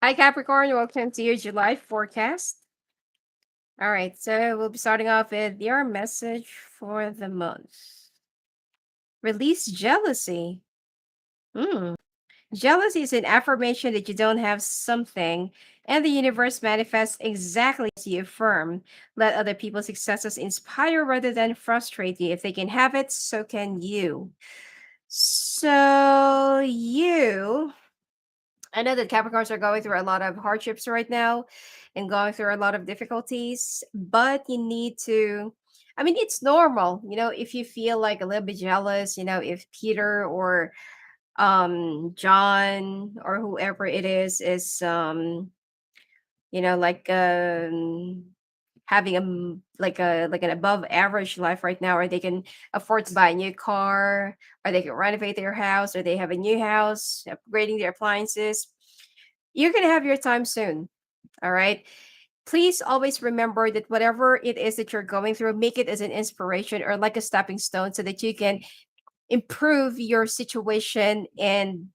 Hi, Capricorn. Welcome to your July forecast. All right, so we'll be starting off with your message for the month. Release jealousy. Hmm. Jealousy is an affirmation that you don't have something, and the universe manifests exactly as you affirm. Let other people's successes inspire rather than frustrate you. If they can have it, so can you. So, I know that Capricorns are going through a lot of hardships right now and going through a lot of difficulties, but you need to, I mean, it's normal, if you feel like a little bit jealous, if Peter or John or whoever it is like having like an above average life right now, or they can afford to buy a new car, or they can renovate their house, or they have a new house, upgrading their appliances. You're gonna have your time soon. All right. Please always remember that whatever it is that you're going through, make it as an inspiration or like a stepping stone so that you can improve your situation and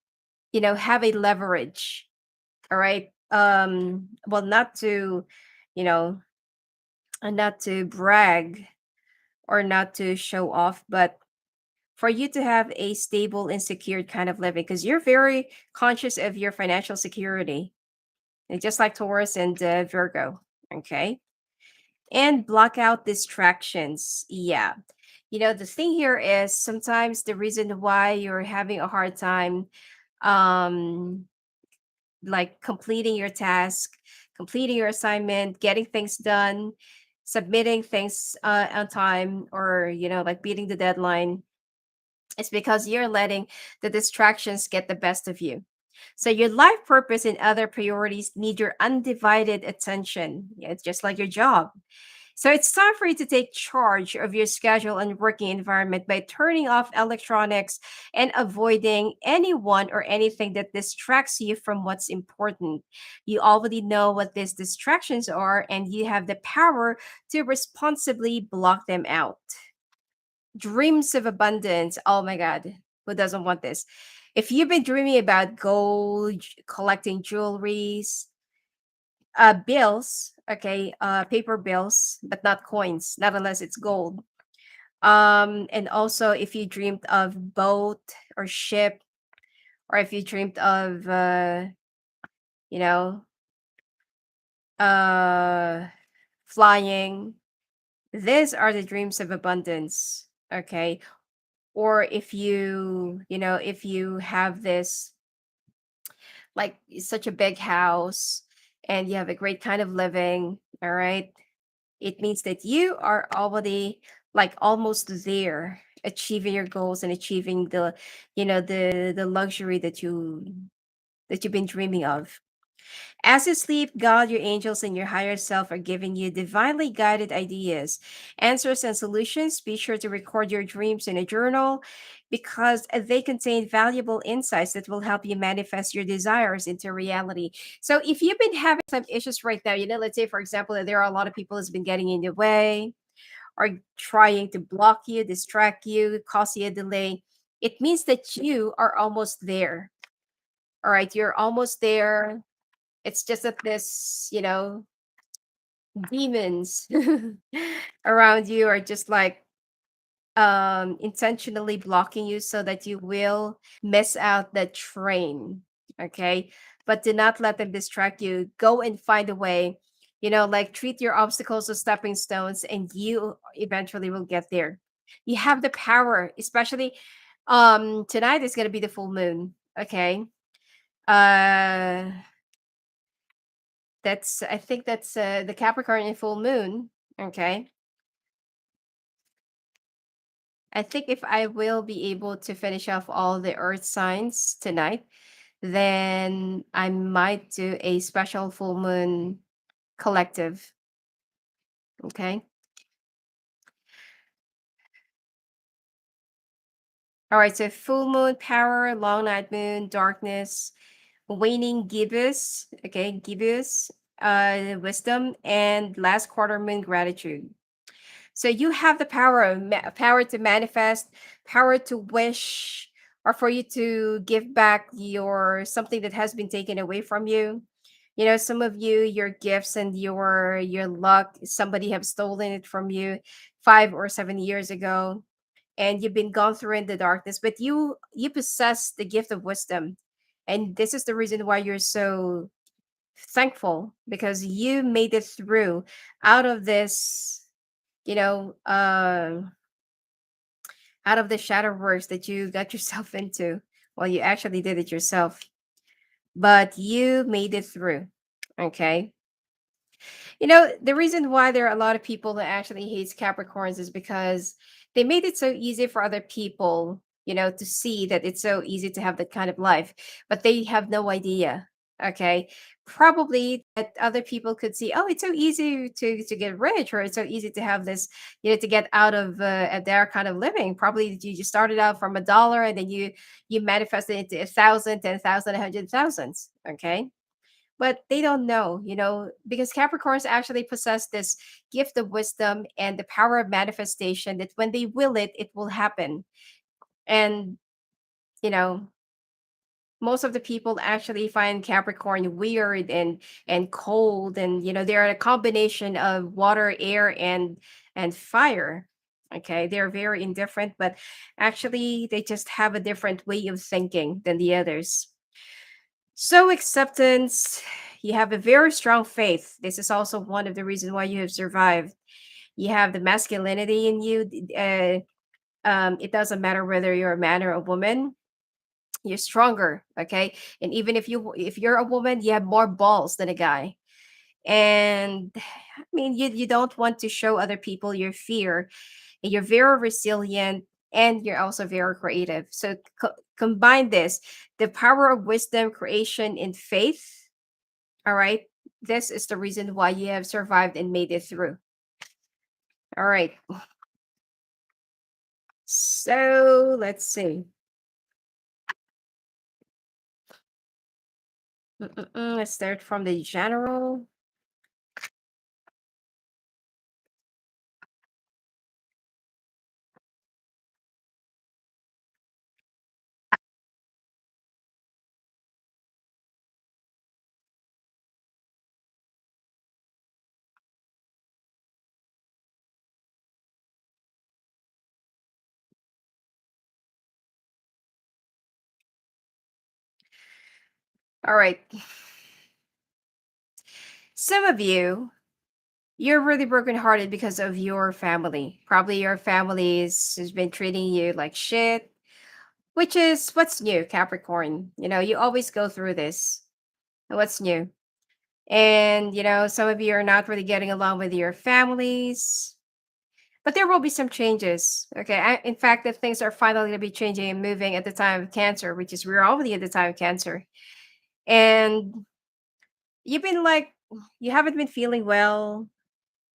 have a leverage. All right. Well, not to, you know, not to brag or not to show off, but for you to have a stable and secured kind of living, because you're very conscious of your financial security, and just like Taurus and Virgo. Okay. And block out distractions. Yeah. The thing here is sometimes the reason why you're having a hard time um like completing your task, completing your assignment, getting things done, submitting things on time, or like beating the deadline, it's because you're letting the distractions get the best of you. So your life purpose and other priorities need your undivided attention. Yeah, it's just like your job. So it's time for you to take charge of your schedule and working environment by turning off electronics and avoiding anyone or anything that distracts you from what's important. You already know what these distractions are, and you have the power to responsibly block them out. Dreams of abundance. Oh my God, who doesn't want this? If you've been dreaming about gold, collecting jewelries, bills, okay, paper bills, but not coins, not unless it's gold. And also if you dreamed of boat or ship, or if you dreamed of, you know, uh, flying, these are the dreams of abundance, okay? Or if you have this like such a big house and you have a great kind of living, all right, it means that you are already like almost there, achieving your goals and achieving the luxury that you've been dreaming of. As you sleep, God, your angels, and your higher self are giving you divinely guided ideas, answers, and solutions. Be sure to record your dreams in a journal because they contain valuable insights that will help you manifest your desires into reality. So, if you've been having some issues right now, let's say, for example, that there are a lot of people who's been getting in the way or trying to block you, distract you, cause you a delay, it means that you are almost there. All right, you're almost there. It's just that this, demons around you are just like intentionally blocking you so that you will miss out the train. Okay. But do not let them distract you. Go and find a way, like treat your obstacles as stepping stones, and you eventually will get there. You have the power, especially tonight is gonna be the full moon. Okay. Uh I think that's the Capricorn in full moon. Okay. I think if I will be able to finish off all the earth signs tonight, then I might do a special full moon collective. Okay. All right. So full moon power, long night moon, darkness, waning gibbous. Okay. Gibbous, wisdom, and last quarter moon gratitude. So you have the power to manifest, power to wish, or for you to give back your something that has been taken away from you. Some of you, your gifts and your luck, somebody have stolen it from you 5 or 7 years ago, and you've been gone through in the darkness, but you possess the gift of wisdom. And this is the reason why you're so thankful, because you made it through out of this, you know, out of the shadow works that you got yourself into. Well, you actually did it yourself, but you made it through. Okay. The reason why there are a lot of people that actually hates Capricorns is because they made it so easy for other people, to see that it's so easy to have that kind of life, but they have no idea. Okay. Probably that other people could see, oh, it's so easy to get rich, or it's so easy to have this, to get out of their kind of living. Probably you just started out from $1, and then you manifested it into 1,000, 10,000, 100,000. Okay, but they don't know, because Capricorns actually possess this gift of wisdom and the power of manifestation, that when they will it, it will happen. And, you know, most of the people actually find Capricorn weird and cold, and they're a combination of water, air, and fire. Okay, they're very indifferent, but actually they just have a different way of thinking than the others. So, acceptance, you have a very strong faith. This is also one of the reasons why you have survived. You have the masculinity in you. It doesn't matter whether you're a man or a woman. You're stronger, okay? And even if you're a woman, you have more balls than a guy. And I mean, you don't want to show other people your fear. And you're very resilient, and you're also very creative. So combine this, the power of wisdom, creation, and faith. All right. This is the reason why you have survived and made it through. All right. So let's see. Let's start from the general. All right. Some of you, you're really brokenhearted because of your family. Probably your family has been treating you like shit, which is what's new, Capricorn. You always go through this. What's new? And, some of you are not really getting along with your families, but there will be some changes. Okay. In fact, that things are finally going to be changing and moving at the time of Cancer, which is we're already at the time of Cancer. And you've been like, you haven't been feeling well.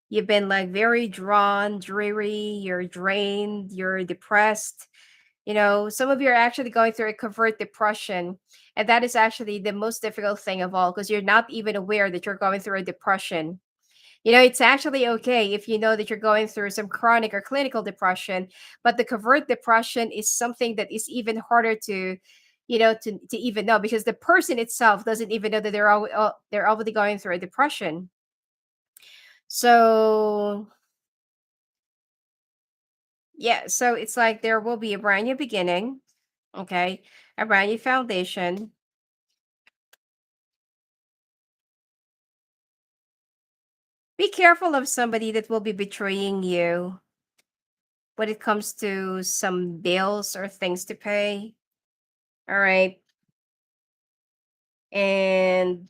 You've been like very drawn, dreary, you're drained, you're depressed. Some of you are actually going through a covert depression. And that is actually the most difficult thing of all, because you're not even aware that you're going through a depression. It's actually okay if you know that you're going through some chronic or clinical depression, but the covert depression is something that is even harder to even know, because the person itself doesn't even know that they're already going through a depression. So yeah, so it's like there will be a brand new beginning, okay, a brand new foundation. Be careful of somebody that will be betraying you when it comes to some bills or things to pay. All right. And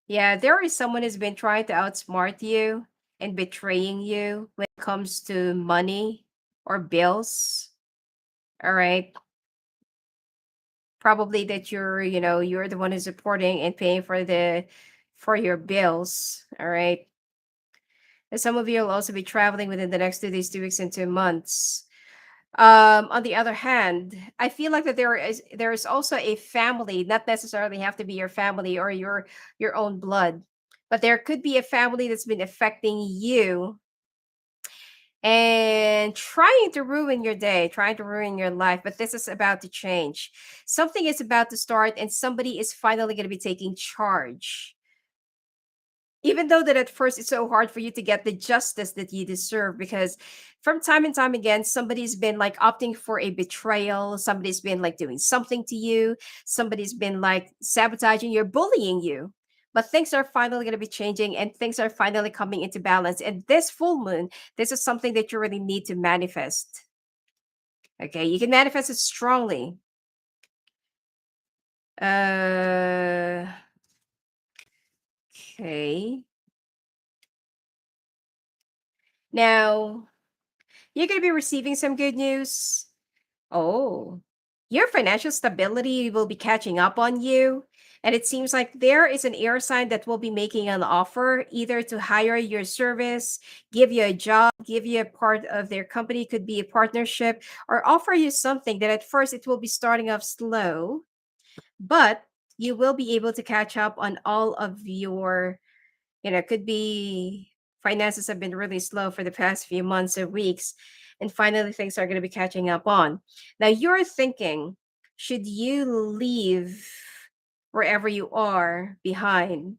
yeah, there is someone who's been trying to outsmart you and betraying you when it comes to money or bills. All right. Probably that you're the one who's supporting and paying for your bills. All right. And some of you will also be traveling within the next 2 days, 2 weeks, and 2 months. On the other hand, I feel like that there is also a family, not necessarily have to be your family or your own blood, but there could be a family that's been affecting you and trying to ruin your day, trying to ruin your life. But this is about to change. Something is about to start, and somebody is finally going to be taking charge. Even though that at first it's so hard for you to get the justice that you deserve, because from time and time again, somebody's been like opting for a betrayal, somebody's been like doing something to you, somebody's been like sabotaging you, bullying you. But things are finally going to be changing and things are finally coming into balance. And this full moon, this is something that you really need to manifest. Okay, you can manifest it strongly. Uh, okay. Now, you're going to be receiving some good news. Oh, your financial stability will be catching up on you. And it seems like there is an air sign that will be making an offer either to hire your service, give you a job, give you a part of their company, could be a partnership, or offer you something that at first it will be starting off slow, but you will be able to catch up on all of your, could be finances have been really slow for the past few months or weeks, and finally things are going to be catching up on. Now you're thinking, should you leave wherever you are behind?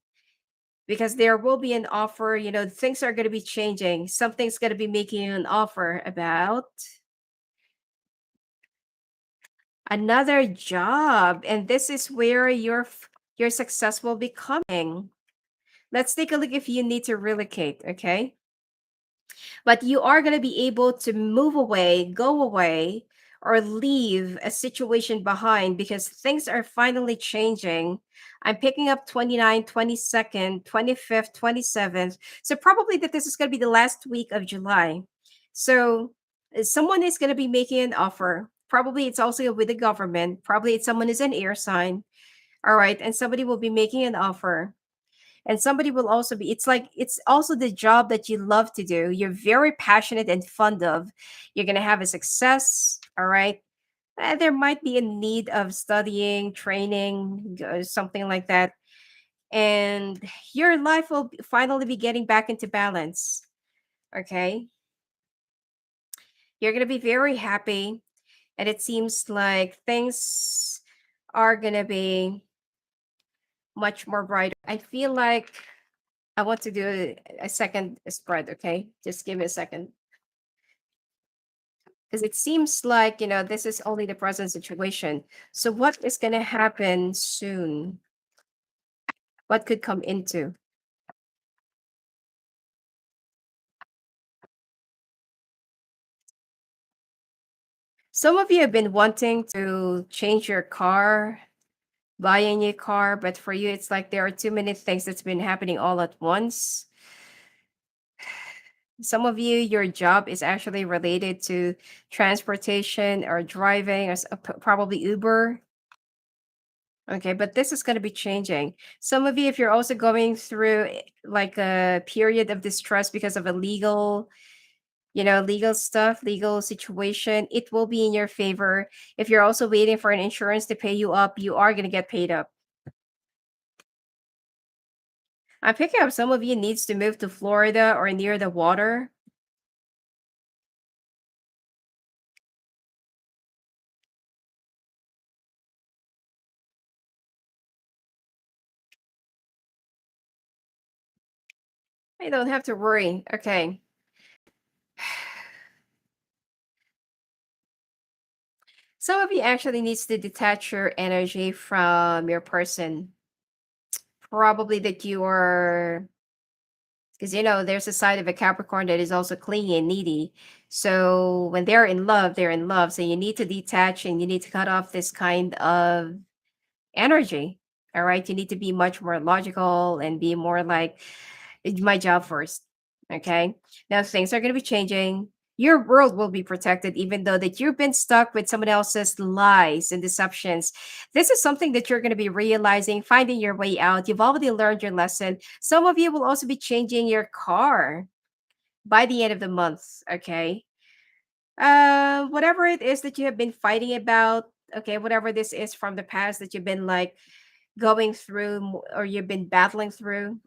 Because there will be an offer, things are going to be changing. Something's going to be making you an offer about another job, and this is where your success will be coming. Let's take a look if you need to relocate, okay? But you are going to be able to move away, go away, or leave a situation behind because things are finally changing. I'm picking up 29, 22nd, 25th, 27th. So probably that this is going to be the last week of July. So someone is going to be making an offer. Probably it's also with the government. Probably it's someone is an air sign. All right. And somebody will be making an offer, and somebody will also be, it's like it's also the job that you love to do, you're very passionate and fond of, you're going to have a success. All right. There might be a need of studying, training, something like that, and your life will finally be getting back into balance. Okay, you're going to be very happy, and it seems like things are going to be much more brighter. I feel like I want to do a second spread, okay? Just give me a second. Because it seems like, this is only the present situation. So what is going to happen soon? What could come into? Some of you have been wanting to change your car, buy a new car, but for you, it's like there are too many things that's been happening all at once. Some of you, your job is actually related to transportation or driving, or probably Uber. Okay, but this is going to be changing. Some of you, if you're also going through like a period of distress because of a legal stuff, legal situation, it will be in your favor. If you're also waiting for an insurance to pay you up, you are going to get paid up. I'm picking up some of you needs to move to Florida or near the water. I don't have to worry. Okay. Some of you actually needs to detach your energy from your person. Probably that you are, because there's a side of a Capricorn that is also clingy and needy. So when they're in love, they're in love. So you need to detach and you need to cut off this kind of energy. All right. You need to be much more logical and be more like, "It's my job first." Okay. Now things are going to be changing. Your world will be protected, even though that you've been stuck with someone else's lies and deceptions. This is something that you're going to be realizing, finding your way out. You've already learned your lesson. Some of you will also be changing your car by the end of the month. Okay. Whatever it is that you have been fighting about, okay, whatever this is from the past that you've been like going through or you've been battling through,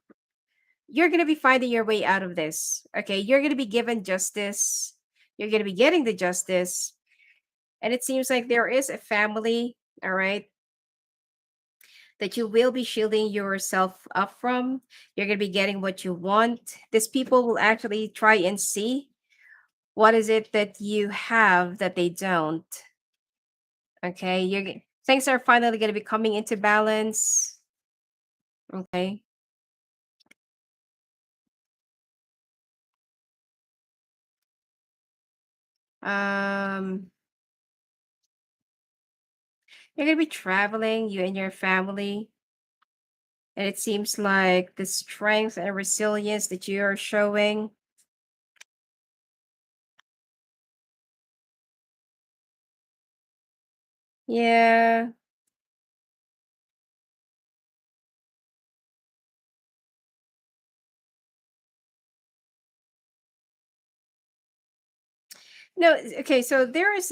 you're going to be finding your way out of this. Okay. You're going to be given justice. You're going to be getting the justice. And it seems like there is a family, all right, that you will be shielding yourself up from. You're going to be getting what you want. These people will actually try and see what is it that you have that they don't. Okay. Things are finally going to be coming into balance. Okay. Um, you're going to be traveling, you and your family. And it seems like the strength and resilience that you are showing. Yeah. No, okay, so there is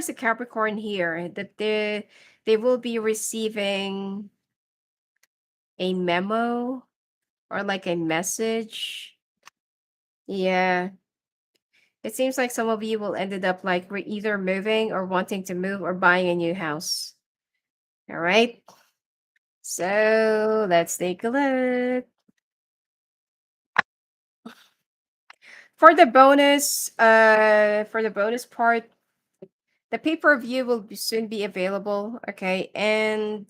a Capricorn here that they will be receiving a memo or like a message. Yeah. It seems like some of you will ended up like either moving or wanting to move or buying a new house. All right. So let's take a look. For the bonus part, the pay-per-view will soon be available, okay? And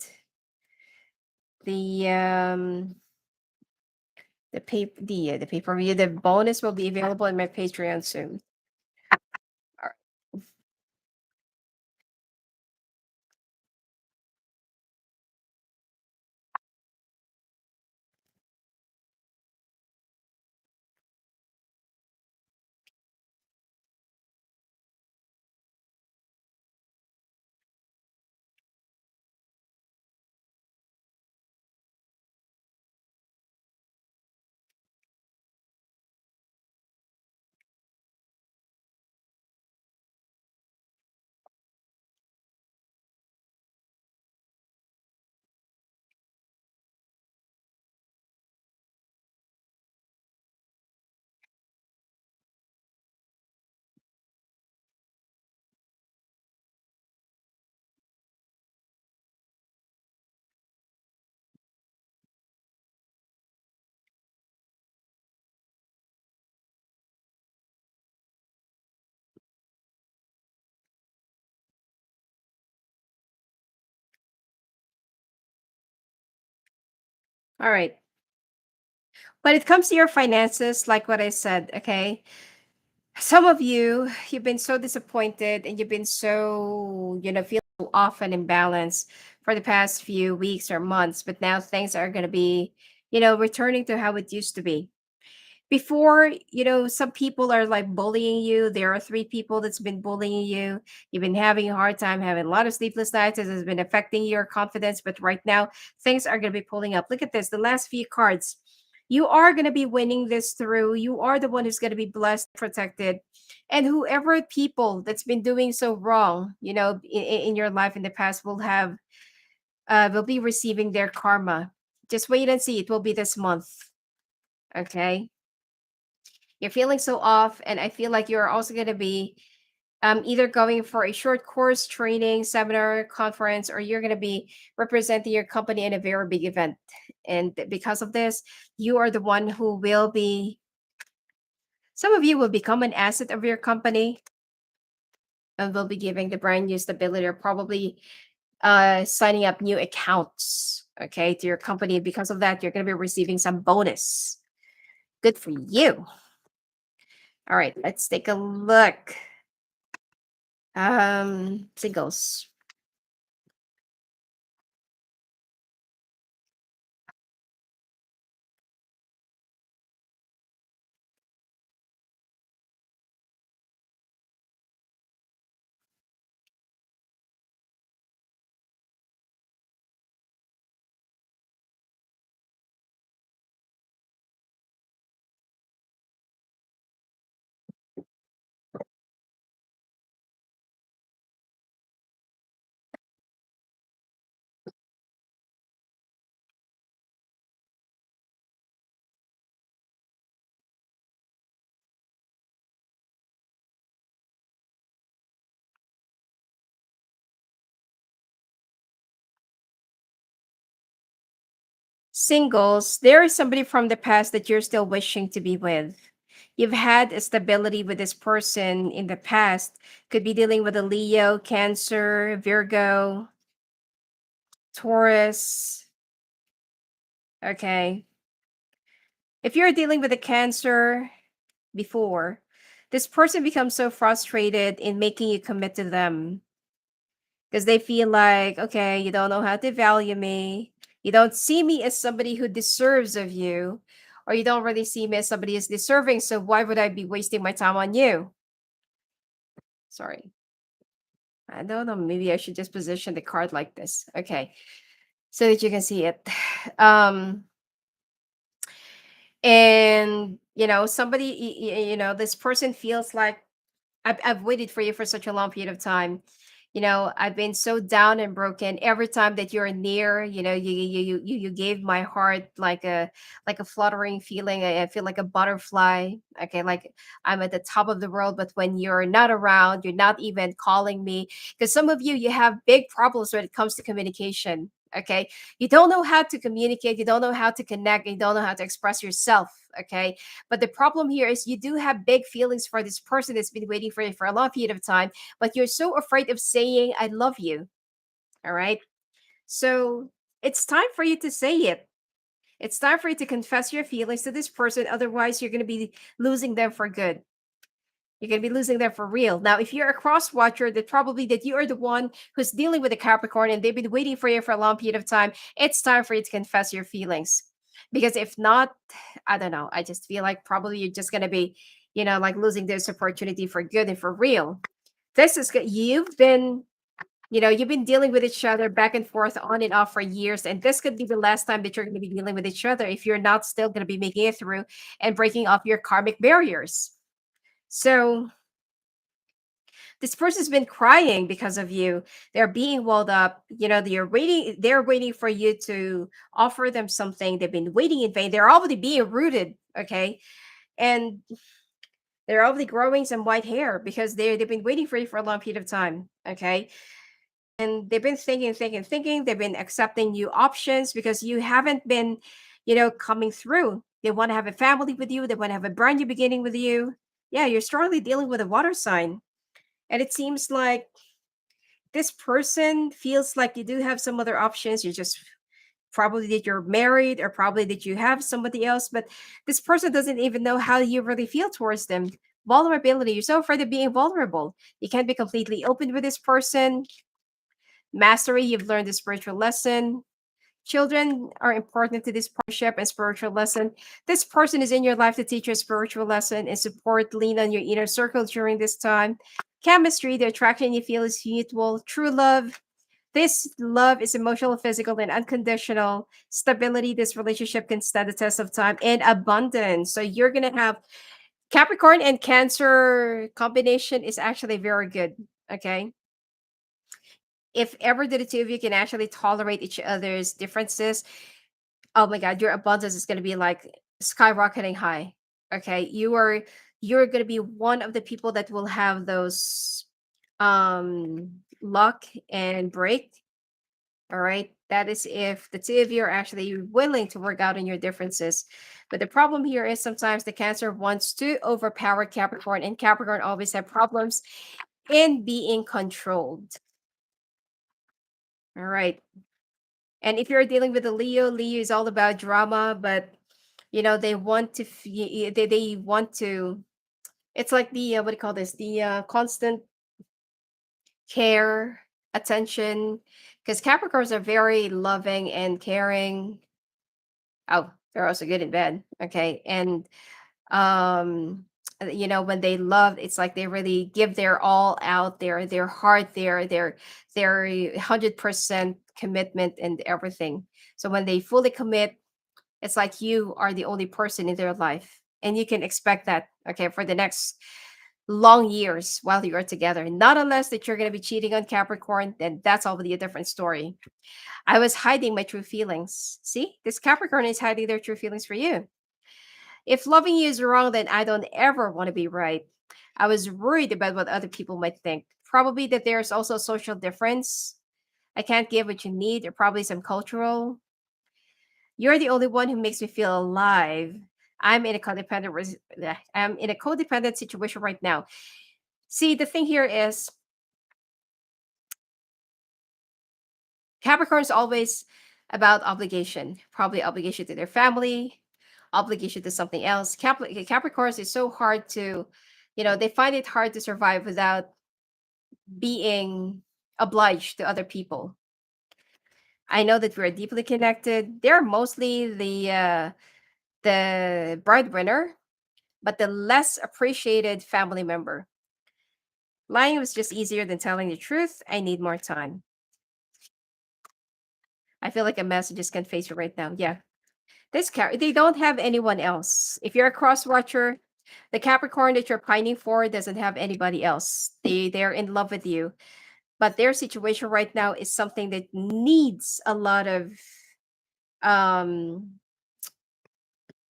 the the pay-per-view, the bonus will be available in my Patreon soon. Ar- All right. When it comes to your finances, like what I said, okay? Some of you, you've been so disappointed and you've been so, feeling off and imbalanced for the past few weeks or months, but now things are going to be, returning to how it used to be. Before, some people are like bullying you. There are three people that's been bullying you. You've been having a hard time, having a lot of sleepless nights. It has been affecting your confidence, but right now things are going to be pulling up. Look at this, the last few cards. You are going to be winning this through. You are the one who's going to be blessed, protected. And whoever people that's been doing so wrong, in your life in the past will be receiving their karma. Just wait and see. It will be this month. Okay. You're feeling so off, and I feel like you're also going to be either going for a short course, training, seminar, conference, or you're going to be representing your company in a very big event. And because of this, you are the one who will be, some of you will become an asset of your company and will be giving the brand new stability, or probably signing up new accounts, okay, to your company. Because of that, you're going to be receiving some bonus. Good for you. All right, let's take a look. Singles. Singles, there is somebody from the past that you're still wishing to be with. You've had a stability with this person in the past. Could be dealing with a Leo, Cancer, Virgo, Taurus. Okay. If you're dealing with a Cancer before, this person becomes so frustrated in making you commit to them because they feel like, okay, you don't know how to value me. You don't see me as somebody who deserves of you, or you don't really see me as somebody who's deserving. So why would I be wasting my time on you? Sorry. I don't know. Maybe I should just position the card like this. Okay. So that you can see it. Um, and somebody, this person feels like I've waited for you for such a long period of time. I've been so down and broken every time that you're near. You gave my heart like a fluttering feeling. I feel like a butterfly. Okay, like I'm at the top of the world, but when you're not around, you're not even calling me. Because some of you have big problems when it comes to communication. Okay, you don't know how to communicate, you don't know how to connect, you don't know how to express yourself. Okay, but the problem here is you do have big feelings for this person that's been waiting for you for a long period of time, but you're so afraid of saying, I love you. All right. So it's time for you to say it. It's time for you to confess your feelings to this person. Otherwise, you're going to be losing them for good. You're going to be losing them for real. Now, if you're a cross watcher, that probably that you are the one who's dealing with a Capricorn and they've been waiting for you for a long period of time, it's time for you to confess your feelings. Because if not, I don't know. I just feel like probably you're just going to be, like losing this opportunity for good and for real. This is good. You've been dealing with each other back and forth on and off for years. And this could be the last time that you're going to be dealing with each other if you're not still going to be making it through and breaking off your karmic barriers. So this person's been crying because of you. They're being walled up. They're waiting for you to offer them something. They've been waiting in vain. They're already being rooted. Okay. And they're already growing some white hair because they've been waiting for you for a long period of time. Okay. And they've been thinking, thinking, thinking. They've been accepting new options because you haven't been, coming through. They want to have a family with you. They want to have a brand new beginning with you. Yeah, you're strongly dealing with a water sign. And it seems like this person feels like you do have some other options. You just probably that you're married or probably that you have somebody else, but this person doesn't even know how you really feel towards them. Vulnerability. You're so afraid of being vulnerable. You can't be completely open with this person. Mastery. You've learned the spiritual lesson. Children are important to this partnership and spiritual lesson. This person is in your life to teach you a spiritual lesson and support, lean on your inner circle during this time. Chemistry, the attraction you feel is mutual. True love, this love is emotional, physical, and unconditional. Stability, this relationship can stand the test of time. And abundance. So you're going to have Capricorn and Cancer combination is actually very good. Okay. If ever the two of you can actually tolerate each other's differences, oh my God, your abundance is going to be like skyrocketing high. Okay. You're going to be one of the people that will have those luck and break. All right. That is if the two of you are actually willing to work out on your differences. But the problem here is sometimes the Cancer wants to overpower Capricorn, and Capricorn always have problems in being controlled. All right. And if you're dealing with a Leo, Leo is all about drama, but they want to they want to, it's like the what do you call this, the constant care, attention, because Capricorns are very loving and caring. Oh, they're also good in bed. Okay. And when they love, it's like they really give their all out, their heart, their 100% commitment and everything. So when they fully commit, it's like you are the only person in their life. And you can expect that, okay, for the next long years while you are together. Not unless that you're going to be cheating on Capricorn, then that's already a different story. I was hiding my true feelings. See, this Capricorn is hiding their true feelings for you. If loving you is wrong, then I don't ever want to be right. I was worried about what other people might think. Probably that there's also a social difference. I can't give what you need, or probably some cultural. You're the only one who makes me feel alive. I'm in a codependent situation right now. See, the thing here is Capricorn is always about obligation, probably obligation to their family, obligation to something else. Capricorns is so hard to, they find it hard to survive without being obliged to other people. I know that we're deeply connected. They're mostly the breadwinner, but the less appreciated family member. Lying was just easier than telling the truth. I need more time. I feel like a mess. I just can't face it right now. Yeah. They don't have anyone else. If you're a cross watcher, the Capricorn that you're pining for doesn't have anybody else. They're in love with you, but their situation right now is something that um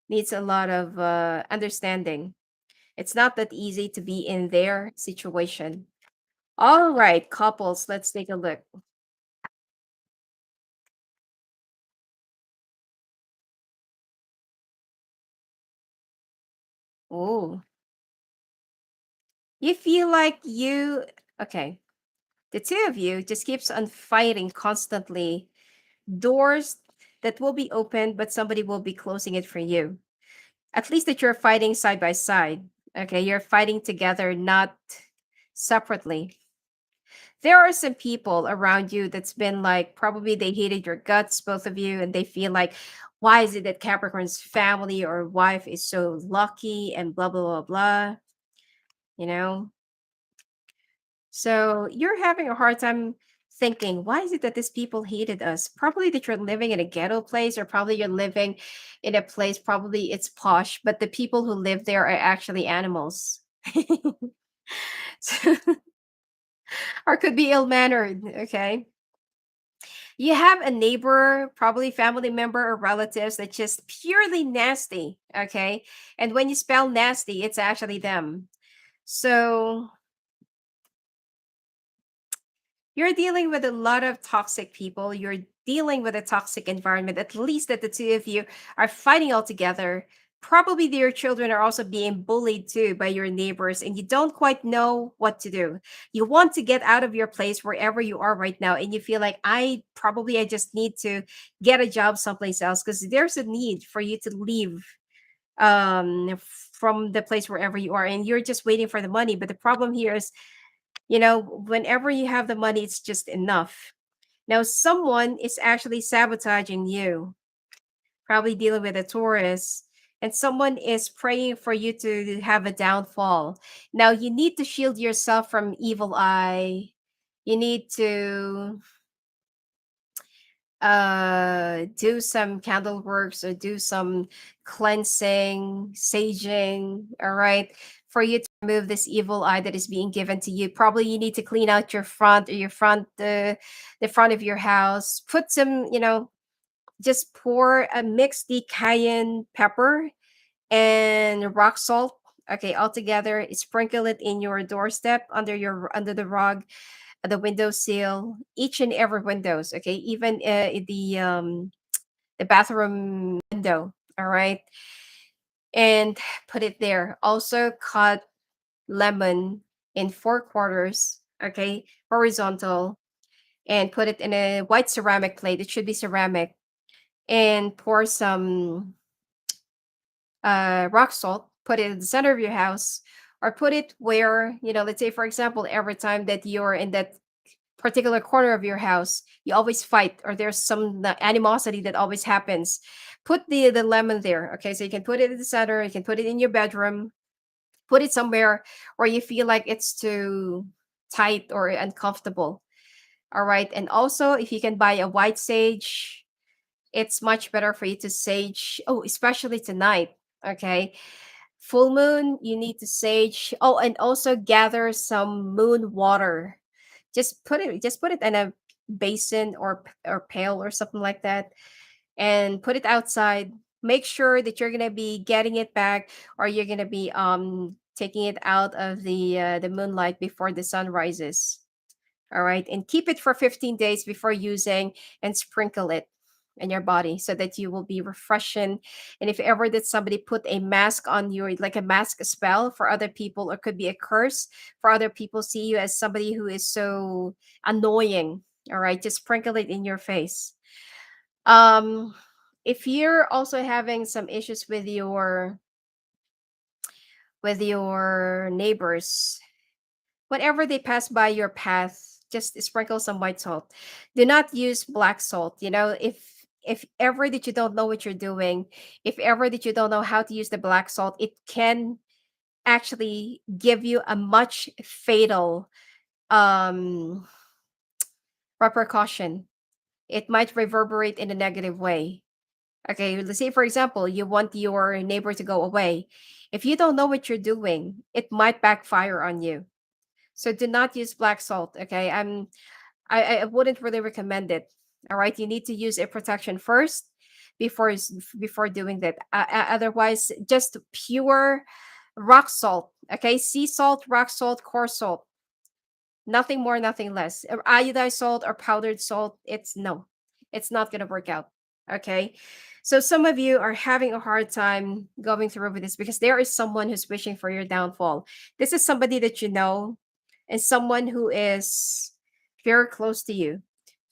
needs a lot of understanding. It's not that easy to be in their situation. All right, couples, let's take a look. Oh, you feel like okay. The two of you just keeps on fighting constantly. Doors that will be opened, but somebody will be closing it for you. At least that you're fighting side by side. Okay, you're fighting together, not separately. There are some people around you that's been like probably they hated your guts, both of you, and they feel like, why is it that Capricorn's family or wife is so lucky and blah blah blah blah, you know? So you're having a hard time thinking, why is it that these people hated us? Probably that you're living in a ghetto place, or probably you're living in a place, probably it's posh, but the people who live there are actually animals. So- or could be ill mannered. Okay. You have a neighbor, probably family member or relatives that's just purely nasty. Okay. And when you spell nasty, it's actually them. So you're dealing with a lot of toxic people. You're dealing with a toxic environment. At least that the two of you are fighting all together. Probably your children are also being bullied too by your neighbors, and you don't quite know what to do. You want to get out of your place wherever you are right now, and you feel like I just need to get a job someplace else because there's a need for you to leave from the place wherever you are, and you're just waiting for the money. But the problem here is, whenever you have the money, it's just enough. Now, someone is actually sabotaging you, probably dealing with a Taurus, and someone is praying for you to have a downfall. Now, you need to shield yourself from evil eye. You need to do some candle works or do some cleansing, saging, all right, for you to remove this evil eye that is being given to you. Probably you need to clean out your front or the front of your house. Put some, just pour a mix the cayenne pepper and rock salt, okay, all together. Sprinkle it in your doorstep, under the rug, the window sill, each and every windows, okay, even the bathroom window, all right, and put it there. Also cut lemon in 4 quarters, okay, horizontal, and put it in a white ceramic plate. It should be ceramic, and pour some rock salt, put it in the center of your house, or put it where, let's say, for example, every time that you're in that particular corner of your house, you always fight, or there's some animosity that always happens. Put the lemon there. Okay, so you can put it in the center, you can put it in your bedroom, put it somewhere where you feel like it's too tight or uncomfortable. All right. And also, if you can buy a white sage, it's much better for you to sage. Oh, especially tonight. Okay. Full moon, you need to sage. Oh, and also gather some moon water. Just put it in a basin or pail or something like that, and put it outside. Make sure that you're gonna be getting it back, or you're gonna be taking it out of the moonlight before the sun rises. All right, and keep it for 15 days before using, and sprinkle it. in your body so that you will be refreshing. And if ever that somebody put a mask on you, like a mask spell for other people, or could be a curse for other people, see you as somebody who is so annoying. All right, just sprinkle it in your face. Um, if you're also having some issues with your neighbors, whenever they pass by your path, just sprinkle some white salt. Do not use black salt. You know, if ever that you don't know what you're doing, if ever that you don't know how to use the black salt, it can actually give you a much fatal um repercussion. It might reverberate in a negative way. Okay, let's say for example, you want your neighbor to go away. If you don't know what you're doing, it might backfire on you. So do not use black salt. Okay, I wouldn't really recommend it. All right, you need to use a protection first before doing that. Otherwise, just pure rock salt. Okay, sea salt, rock salt, core salt. Nothing more, nothing less. Iodized salt or powdered salt, it's no, it's not going to work out. Okay. So some of you are having a hard time going through with this because there is someone who's wishing for your downfall. This is somebody that you know and someone who is very close to you.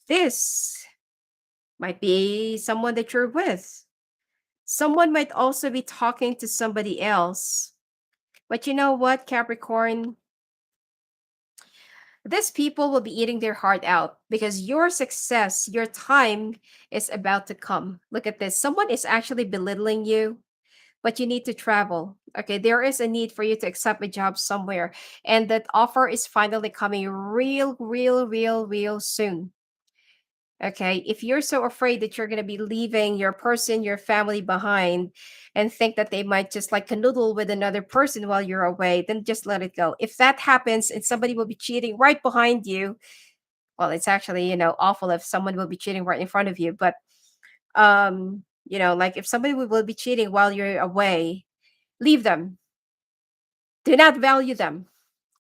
This might be someone that you're with. Someone might also be talking to somebody else. But you know what, Capricorn? These people will be eating their heart out because your success, your time is about to come. Look at this. Someone is actually belittling you, but you need to travel. Okay, there is a need for you to accept a job somewhere, and that offer is finally coming real soon. Okay, if you're so afraid that you're going to be leaving your person, your family behind, and think that they might just like canoodle with another person while you're away, then just let it go. If that happens and somebody will be cheating right behind you, well, it's actually, awful if someone will be cheating right in front of you. But, like if somebody will be cheating while you're away, leave them. Do not value them.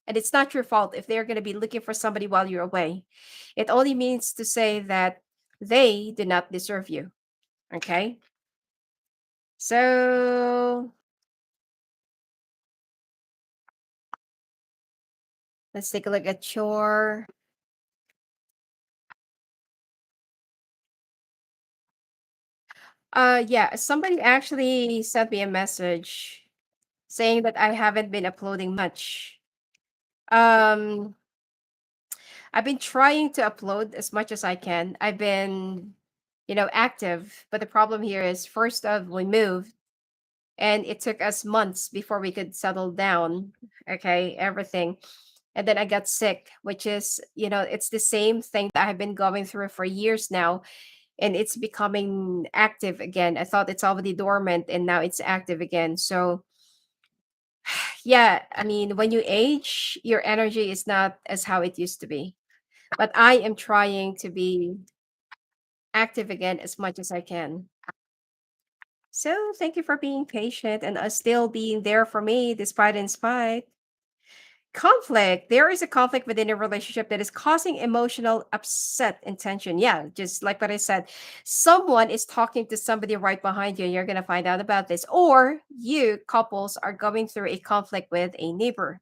And it's not your fault if they're going to be looking for somebody while you're away. It only means to say that they do not deserve you. Okay. So let's take a look at your. Yeah, somebody actually sent me a message saying that I haven't been uploading much. Um, I've been trying to upload as much as I can. I've been, active, but the problem here is first of we moved and it took us months before we could settle down. Okay, everything. And then I got sick, which is, it's the same thing that I've been going through for years now, and it's becoming active again. I thought it's already dormant and now it's active again. So, yeah, I mean, when you age, your energy is not as how it used to be. But I am trying to be active again as much as I can. So, thank you for being patient and still being there for me despite in spite. Conflict. There is a conflict within a relationship that is causing emotional upset and tension. Yeah, just like what I said. Someone is talking to somebody right behind you, and you're going to find out about this. Or you couples are going through a conflict with a neighbor,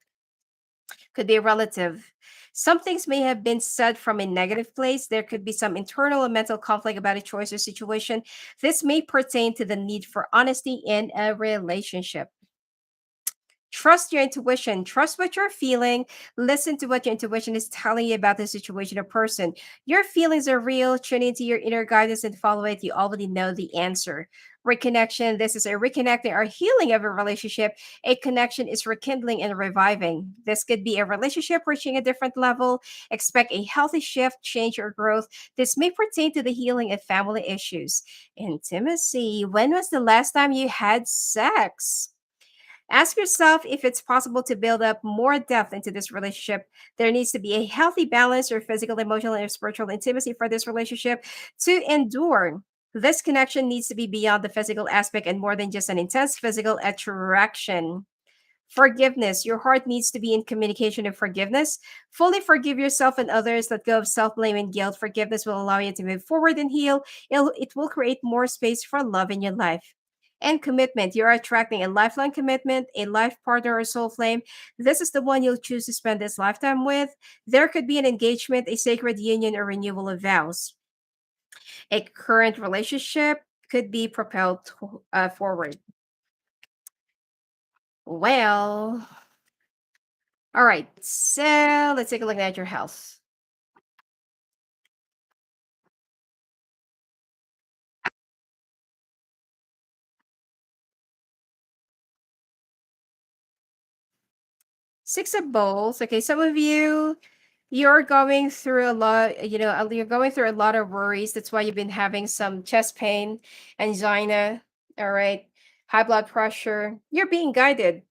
could be a relative. Some things may have been said from a negative place. There could be some internal and mental conflict about a choice or situation. This may pertain to the need for honesty in a relationship. Trust your intuition. Trust what you're feeling. Listen to what your intuition is telling you about the situation or person. Your feelings are real. Tune into your inner guidance and follow it. You already know the answer. Reconnection. This is a reconnecting or healing of a relationship. A connection is rekindling and reviving. This could be a relationship reaching a different level. Expect a healthy shift, change, or growth. This may pertain to the healing of family issues. Intimacy. When was the last time you had sex? Ask yourself if it's possible to build up more depth into this relationship. There needs to be a healthy balance or physical, emotional, and spiritual intimacy for this relationship to endure. This connection needs to be beyond the physical aspect and more than just an intense physical attraction. Forgiveness. Your heart needs to be in communication and forgiveness. Fully forgive yourself and others. Let go of self blame and guilt. Forgiveness will allow you to move forward and heal. It will create more space for love in your life. And commitment. You're attracting a lifelong commitment, a life partner or soul flame. This is the one you'll choose to spend this lifetime with. There could be an engagement, a sacred union, or renewal of vows. A current relationship could be propelled forward. Well, all right. So let's take a look at your health. Six of Bowls. Okay, some of you, you're going through a lot, you're going through a lot of worries. That's why you've been having some chest pain, angina, all right, high blood pressure. You're being guided.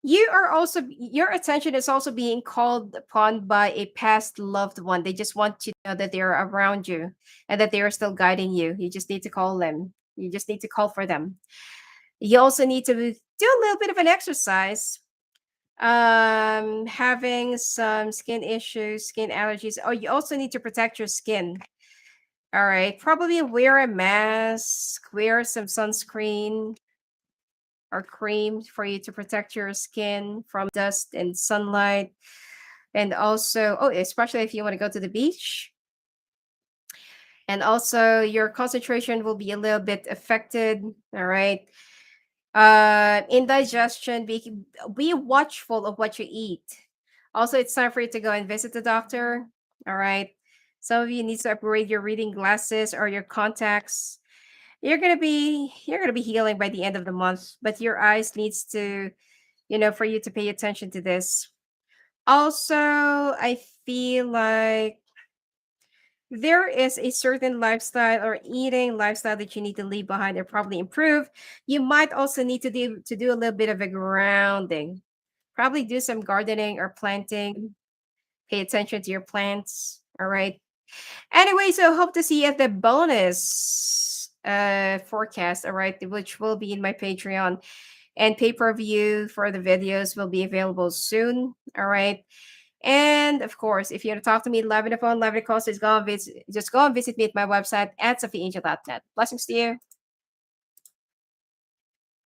You are also, your attention is also being called upon by a past loved one. They just want to know that they're around you and that they are still guiding you. You just need to call them. You just need to call for them. You also need to do a little bit of an exercise. Having some skin issues, skin allergies. Oh, you also need to protect your skin. All right, probably wear a mask, wear some sunscreen or cream for you to protect your skin from dust and sunlight. And also, oh, especially if you want to go to the beach. And also, your concentration will be a little bit affected. All right. Indigestion, be watchful of what you eat. Also, it's time for you to go and visit the doctor. All right. Some of you need to upgrade your reading glasses or your contacts. You're gonna be healing by the end of the month, but your eyes needs to, for you to pay attention to this. Also, I feel like there is a certain lifestyle or eating lifestyle that you need to leave behind or probably improve. You might also need to do a little bit of a grounding. Probably do some gardening or planting. Pay attention to your plants. All right. Anyway, so hope to see you at the bonus forecast, all right, which will be in my Patreon. And pay-per-view for the videos will be available soon. All right. And of course, if you want to talk to me live on the phone, live in the call, just go and visit me at my website at sophiaangel.net. Blessings to you.